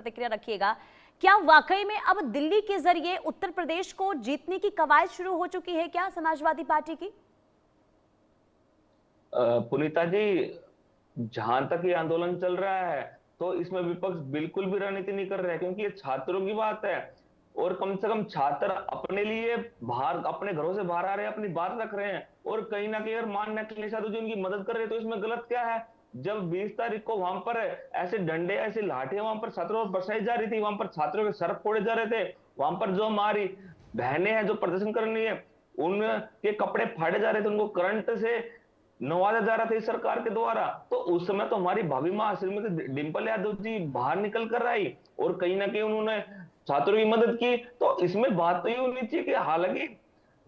प्रतिक्रिया रखिएगा। क्या वाकई में अब दिल्ली के जरिए उत्तर प्रदेश को जीतने की कवायद शुरू हो चुकी है क्या समाजवादी पार्टी की? पुनीता जी, जहां तक ये आंदोलन चल रहा है तो इसमें विपक्ष बिल्कुल भी राजनीति नहीं कर रहा है, क्योंकि ये छात्रों की बात है। और कम से कम छात्र अपने लिए बाहर, अपने घरों से बाहर आ रहे हैं, अपनी बात रख रहे हैं। और कहीं ना कहीं अगर मान अखिलेश यादव जी उनकी मदद कर रहे हैं तो इसमें गलत क्या है? जब 20 तारीख को वहां पर ऐसे डंडे, ऐसी लाठियां वहां पर छात्रों पर बरसाई जा रही थी, वहां पर छात्रों के सर फोड़े जा रहे थे, वहां पर जो हमारी बहनें हैं जो प्रदर्शन कर रही है उनके कपड़े फाड़े जा रहे थे, उनको करंट से नवाजा जा रहा था इस सरकार के द्वारा। तो उस समय तो हमारी भाभी माँ श्रीमती डिंपल यादव जी बाहर निकल कर आई और कहीं ना कहीं उन्होंने छात्रों की मदद की। तो इसमें बात तो ये होनी चाहिए कि हालांकि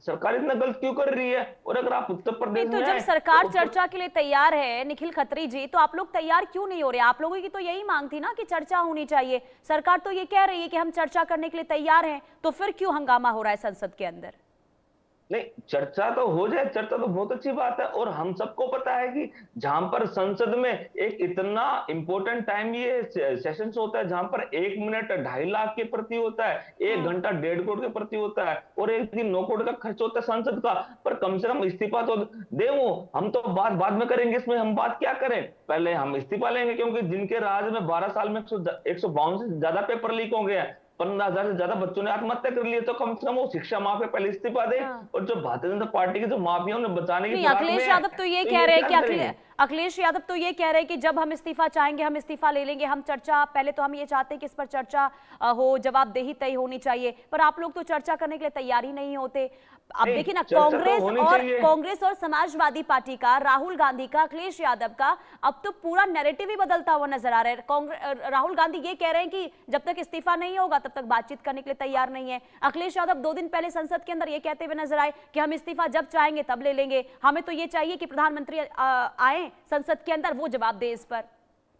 सरकार इतना गलत क्यों कर रही है। और अगर आप उत्तर नहीं प्रदेश तो में जब आए सरकार तो चर्चा के लिए तैयार है निखिल खत्री जी, तो आप लोग तैयार क्यों नहीं हो रहे? आप लोगों की तो यही मांग थी ना कि चर्चा होनी चाहिए। सरकार तो ये कह रही है कि हम चर्चा करने के लिए तैयार हैं, तो फिर क्यों हंगामा हो रहा है संसद के अंदर? नहीं, चर्चा तो हो जाए, चर्चा तो बहुत अच्छी बात है। और हम सबको पता है कि जहां पर संसद में एक इतना इंपॉर्टेंट टाइम ये सेशंस होता है, जहां पर 1 मिनट 2.5 लाख के प्रति होता है, 1 घंटा 1.5 करोड़ के प्रति होता है, और एक दिन 9 करोड़ का खर्च होता है संसद का। पर कम से कम इस्तीफा तो दे वो। हम तो बात बाद में करेंगे, इसमें हम बात क्या करें? पहले हम इस्तीफा लेंगे, क्योंकि जिनके राज में 12 साल में 152 से ज्यादा पेपर लीक हो गए हैं, 15,000 से ज्यादा बच्चों ने आत्महत्या कर ली है, तो कम से कम वो शिक्षा माफिया पहले इस्तीफा दे। हाँ। और जो भारतीय जनता पार्टी के जो माफिया उन्हें बचाने की नहीं, फिराक में अखिलेश है, यादव तो ये तो कह ये रहे हैं क्या कि करेंगे? अखिलेश यादव तो ये कह रहे हैं कि जब हम इस्तीफा चाहेंगे हम इस्तीफा ले लेंगे, हम चर्चा, पहले तो हम ये चाहते हैं कि इस पर चर्चा हो, जवाबदेही तय होनी चाहिए, पर आप लोग तो चर्चा करने के लिए तैयार ही नहीं होते। अब नहीं, देखिए ना, चर्चा तो होनी चाहिए। कांग्रेस और समाजवादी पार्टी का, राहुल गांधी का, अखिलेश यादव का अब तो पूरा नैरेटिव ही बदलता हुआ नजर आ रहा है। कांग्रेस, राहुल गांधी ये कह रहे हैं कि जब तक इस्तीफा नहीं होगा तब तक बातचीत करने के लिए तैयार नहीं है। अखिलेश यादव 2 दिन पहले संसद के अंदर ये कहते हुए नजर आए कि हम इस्तीफा जब चाहेंगे तब ले लेंगे, हमें तो ये चाहिए कि प्रधानमंत्री आए संसद के अंदर, वो जवाब दे इस पर।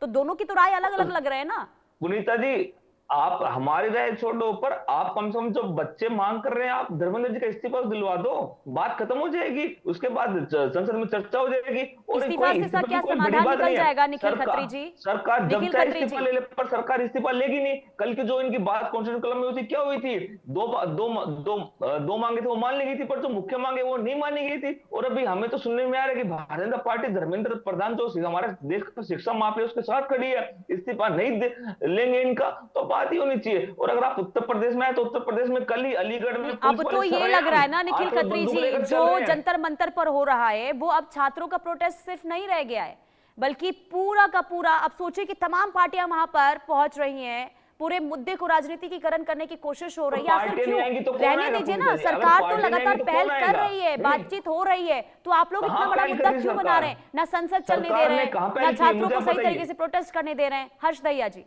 तो दोनों की तो राय अलग अलग लग रहे हैं ना। पुनीता जी, आप हमारी राय छोड़ो, पर आप कम से कम जो बच्चे मांग कर रहे हैं, आप धर्मेंद्र जी का इस्तीफा दिलवा दो, बात खत्म हो जाएगी, उसके बाद संसद में चर्चा हो जाएगी। और इस्तीफा कोई से इस्तीफा की क्या कोई बड़ी समाधान बात निकल नहीं है। जाएगा निखिल खत्री सरकार जी? सरकार जब निखिल चाहे खत्री इस्तीफा जी, ले ले, पर सरकार इस्तीफा लेगी नहीं। कल की जो इनकी बात कॉन्स्टिट्यूशन क्लब में हुई थी, क्या हुई थी? दो दो दो दो मांगे थे, वो मान ली गई थी, पर जो मुख्य मांगे वो नहीं मानी गई थी। और अभी हमें तो सुनने में आ रहा है कि भारतीय जनता पार्टी, धर्मेंद्र प्रधान जो हमारे देश का शिक्षा माफिया, उसके साथ खड़ी है। इस्तीफा नहीं लेंगे इनका, तो बात ही होनी चाहिए। और अगर आप उत्तर प्रदेश में आए तो उत्तर प्रदेश में कल ही अलीगढ़ नहीं में पुलिस अब वाले तो ये लग रहा है ना निखिल खत्री बंदूक जी, लेकर चल जो रहे हैं। जंतर मंतर पर हो रहा है वो अब छात्रों का प्रोटेस्ट सिर्फ नहीं रह गया है, बल्कि पूरा का पूरा, अब सोचिए कि तमाम पार्टियां वहां पर पहुंच रही हैं, पूरे मुद्दे को राजनीतिकीकरण करने की कोशिश हो रही है। आखिर पार्टियां क्यों? नहीं आएंगी तो कौन रहने आएगा? दीजिए ना, पुनीता जी, अगर सरकार तो पार्टियां नहीं लगातार आएंगी तो पहल कौन कर आएगा? रही है, नहीं, बातचीत हो रही है, तो आप लोग कहां इतना बड़ा पहल मुद्दा कर रही क्यों बना रहे सरकार? हैं? ना संसद चलने दे सरकार रहे ने हैं, कहां ना पहल की? छात्रों मुझे को आप सही बताइए। तरीके से प्रोटेस्ट करने दे रहे हैं। हर्ष दहिया जी।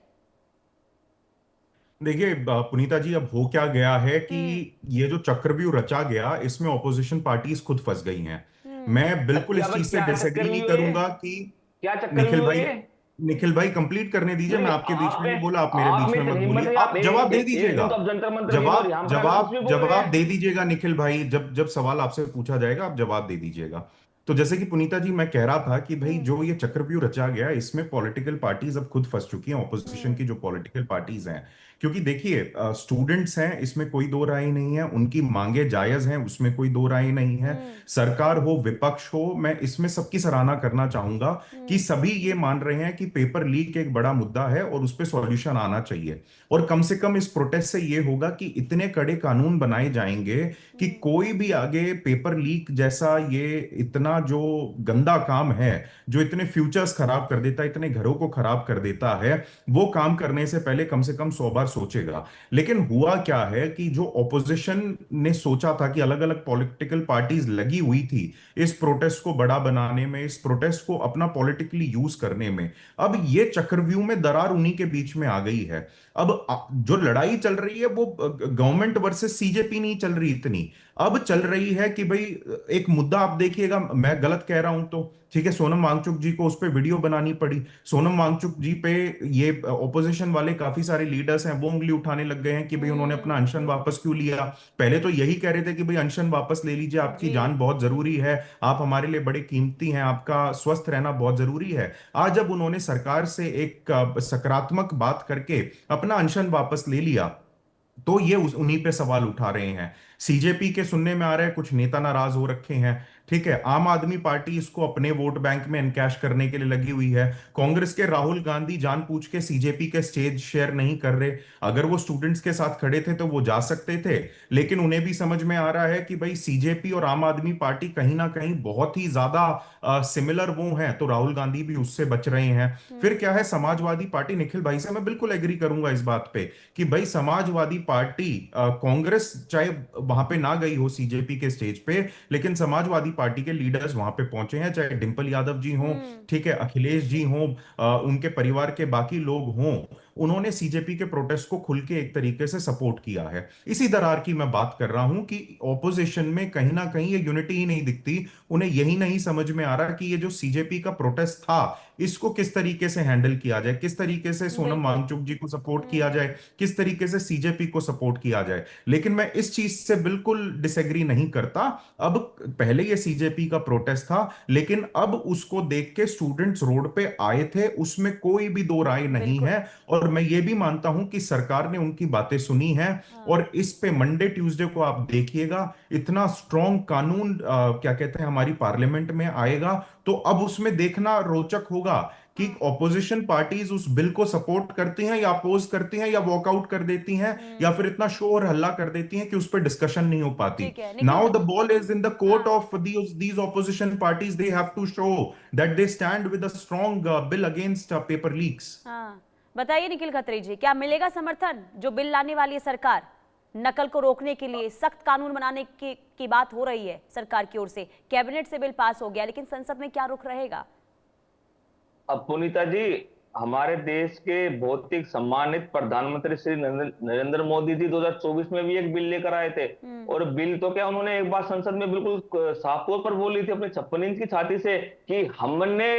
देखिए पुनीता जी, अब हो क्या गया है कि हम्म। ये जो चक्रव्यूह रचा गया इसमें ऑपोजिशन पार्टीज खुद फंस गई हैं। हम्म। मैं बिल्कुल क्या इस चीज से क्या चक्कर डिसएग्री में नहीं हुए? करूंगा कि क्या चक्कर में निखिल हुए भाई, ये? निखिल भाई कंप्लीट करने दीजिए। नहीं, मैं आपके बीच में नहीं बोला, आप मेरे आप बीच में में मत इतनी हिम्मत बोलिए, है, आप आप जवाब दे एक दिन दीजिएगा। तो आप जंतर मंतर की और जवाब यहाँ पर आकर कुछ जवाब भी बोल रहे जवाब हैं। दे दीजिएगा निखिल भाई, जब जब सवाल आपसे पूछा जाएगा आप जवाब दे दीजिएगा। तो जैसे कि पुनीता जी, मैं कह रहा था कि भाई हम्म। जो ये चक्रव्यूह रचा गया इसमें पॉलिटिकल पार्टीज अब खुद फंस चुकी हैं, ऑपोजिशन हम्म। की जो पॉलिटिकल पार्टीज हैं। क्योंकि देखिए स्टूडेंट्स हैं, इसमें कोई दो राय नहीं है, उनकी मांगे जायज हैं, उसमें कोई दो राय नहीं है। हम्म। सरकार हो विपक्ष हो, मैं इसमें सबकी सराहना करना चाहूंगा कि हम्म। सभी ये मान रहे हैं कि पेपर लीक एक बड़ा मुद्दा है और उस पर सॉल्यूशन आना चाहिए। और कम से कम इस प्रोटेस्ट से ये होगा कि इतने कड़े कानून बनाए जाएंगे कि हम्म। कोई भी आगे पेपर लीक जैसा ये इतना जो गंदा काम है, जो इतने फ्यूचर्स खराब कर देता है, इतने घरों को खराब कर देता है, वो काम करने से कम 100 बार सोचेगा। लेकिन हुआ क्या है कि जो ऑपोजिशन ने सोचा था कि अलग अलग पॉलिटिकल पार्टीज लगी हुई थी इस प्रोटेस्ट को बड़ा बनाने में, इस प्रोटेस्ट को अपना पॉलिटिकली यूज करने में, अब ये चक्रव्यूह में दरार उन्हीं के बीच में आ गई है। अब जो लड़ाई चल रही है वो गवर्नमेंट वर्सेस सीजेपी नहीं चल रही इतनी, अब चल रही है कि भाई एक मुद्दा आप देखिएगा, मैं गलत कह रहा हूं तो ठीक है, सोनम वांगचुक जी को उस पे वीडियो बनानी पड़ी। सोनम वांगचुक जी पे ये ओपोजिशन वाले काफी सारे लीडर्स हैं, वो उंगली उठाने लग गए हैं कि भाई उन्होंने अपना अनशन वापस क्यों लिया। पहले तो यही कह रहे थे कि भाई अनशन वापस ले लीजिए, आपकी जी। जान बहुत जरूरी है, आप हमारे लिए बड़े कीमती हैं, आपका स्वस्थ रहना बहुत जरूरी है। आज जब उन्होंने सरकार से एक सकारात्मक बात करके अपना अनशन वापस ले लिया, तो ये उन्हीं पे सवाल उठा रहे हैं। सीजेपी के सुनने में आ रहा है कुछ नेता नाराज हो रखे हैं। ठीक है, आम आदमी पार्टी इसको अपने वोट बैंक में एनकैश करने के लिए लगी हुई है। कांग्रेस के राहुल गांधी जानबूझ के सीजेपी के स्टेज शेयर नहीं कर रहे। अगर वो स्टूडेंट्स के साथ खड़े थे तो वो जा सकते थे, लेकिन उन्हें भी समझ में आ रहा है कि भाई सीजेपी और आम आदमी पार्टी कहीं ना कहीं बहुत ही ज्यादा सिमिलर वो हैं, तो राहुल गांधी भी उससे बच रहे हैं। फिर क्या है, समाजवादी पार्टी, निखिल भाई से मैं बिल्कुल एग्री करूंगा इस बात पे कि भाई समाजवादी पार्टी, कांग्रेस चाहे वहां पे ना गई हो सीजेपी के स्टेज पे, लेकिन समाजवादी पार्टी के लीडर्स वहां पे पहुंचे हैं, चाहे डिंपल यादव जी हों, ठीक है, अखिलेश जी हों, उनके परिवार के बाकी लोग हों, उन्होंने सीजेपी के प्रोटेस्ट को खुल के एक तरीके से सपोर्ट किया है। इसी दरार की मैं बात कर रहा हूं कि ऑपोजिशन में कहीं ना कहीं ये यूनिटी ही नहीं दिखती। उन्हें यही नहीं समझ में आ रहा कि ये जो सीजेपी का प्रोटेस्ट था, इसको किस तरीके से हैंडल किया जाए, किस तरीके से सोनम बिल्कुल। वांगचुक जी को सपोर्ट किया जाए, किस तरीके से सीजेपी को सपोर्ट किया जाए। लेकिन मैं इस चीज से बिल्कुल डिसएग्री नहीं करता। अब पहले ये सीजेपी का प्रोटेस्ट था, लेकिन अब उसको देख के स्टूडेंट्स रोड पे आए थे, उसमें कोई भी दो राय नहीं बिल्कुल। है। और मैं ये भी मानता हूं कि सरकार ने उनकी बातें सुनी हैं। हाँ। और इस पे मंडे ट्यूसडे को आप देखिएगा, इतना स्ट्रॉन्ग कानून क्या कहते हैं हमारी पार्लियामेंट में आएगा, तो अब उसमें देखना रोचक होगा कि ऑपोजिशन पार्टीज उस बिल को सपोर्ट करती हैं या अपोज करती हैं या वॉकआउट कर देती हैं, या फिर इतना शोर हल्ला कर देती हैं कि उस पर डिस्कशन नहीं हो पाती। ठीक है Nikhil now the ball is in the court हाँ। Of these opposition parties, they have to show that they stand with a strong bill against paper leaks. हाँ, बताइए निखिल खत्री जी, क्या मिलेगा समर्थन जो बिल लाने वाली है सरकार? नकल को रोकने के लिए सख्त कानून बनाने की बात हो रही है सरकार की ओर से, कैबिनेट से बिल पास हो गया, लेकिन संसद में क्या रुख रहेगा? अब पुनीता जी, हमारे देश के भौतिक सम्मानित प्रधानमंत्री श्री नरेंद्र मोदी जी 2024 में भी एक बिल लेकर आए थे। और बिल तो क्या, उन्होंने एक बात संसद में बिल्कुल साफ तौर पर बोली थी अपने 56 इंच की छाती से कि हमने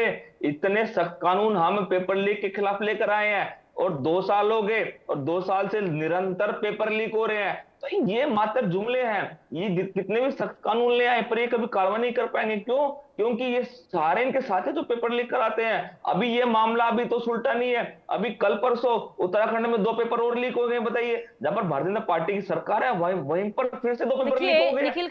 इतने सख्त कानून हम पेपर लीक के खिलाफ लेकर आए हैं, और 2 साल हो गए और 2 साल से निरंतर पेपर लीक हो रहे हैं। तो ये मात्र जुमले हैं, ये कितने भी सख्त कानून ले आए पर ये कभी कार्रवाई नहीं कर पाएंगे। क्यों? क्योंकि ये सारे इनके साथ जो पेपर लीक कराते हैं। अभी ये मामला अभी तो सुलटा नहीं है, अभी कल परसों उत्तराखंड में 2 पेपर और लीक हो गए। बताइए, जहां पर भारतीय जनता पार्टी की सरकार है वहीं पर फिर से 2 पेपर लीक देखिए हो गए। निखिल